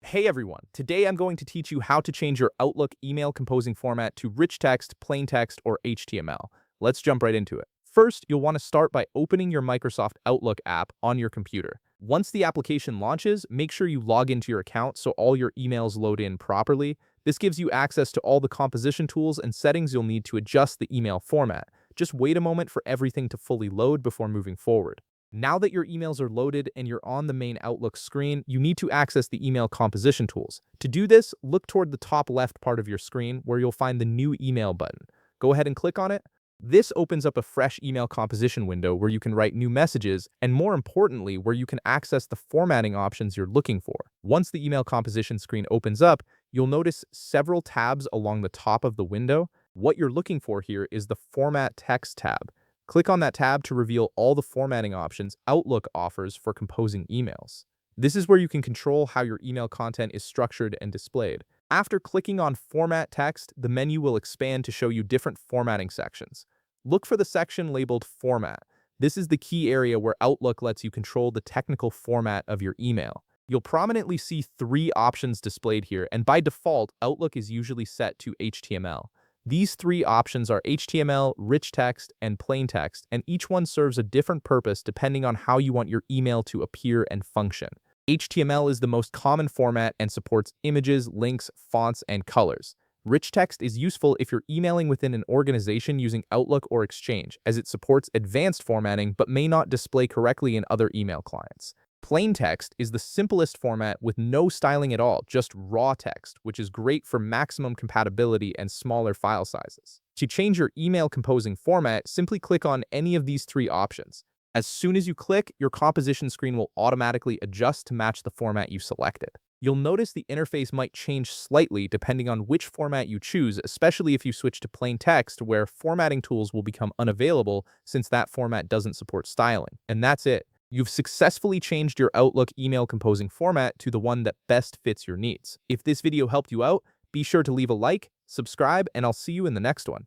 Hey everyone, today I'm going to teach you how to change your Outlook email composing format to rich text, plain text, or HTML. Let's jump right into it. First, you'll want to start by opening your Microsoft Outlook app on your computer. Once the application launches, make sure you log into your account so all your emails load in properly. This gives you access to all the composition tools and settings you'll need to adjust the email format. Just wait a moment for everything to fully load before moving forward. Now that your emails are loaded and you're on the main Outlook screen, you need to access the email composition tools. To do this, look toward the top left part of your screen where you'll find the New Email button. Go ahead and click on it. This opens up a fresh email composition window where you can write new messages and, more importantly, where you can access the formatting options you're looking for. Once the email composition screen opens up, you'll notice several tabs along the top of the window. What you're looking for here is the Format Text tab. Click on that tab to reveal all the formatting options Outlook offers for composing emails. This is where you can control how your email content is structured and displayed. After clicking on Format Text, the menu will expand to show you different formatting sections. Look for the section labeled Format. This is the key area where Outlook lets you control the technical format of your email. You'll prominently see three options displayed here, and by default, Outlook is usually set to HTML. These three options are HTML, rich text, and plain text, and each one serves a different purpose depending on how you want your email to appear and function. HTML is the most common format and supports images, links, fonts, and colors. Rich text is useful if you're emailing within an organization using Outlook or Exchange, as it supports advanced formatting but may not display correctly in other email clients. Plain text is the simplest format with no styling at all, just raw text, which is great for maximum compatibility and smaller file sizes. To change your email composing format, simply click on any of these three options. As soon as you click, your composition screen will automatically adjust to match the format you selected. You'll notice the interface might change slightly depending on which format you choose, especially if you switch to plain text, where formatting tools will become unavailable since that format doesn't support styling. And that's it. You've successfully changed your Outlook email composing format to the one that best fits your needs. If this video helped you out, be sure to leave a like, subscribe, and I'll see you in the next one.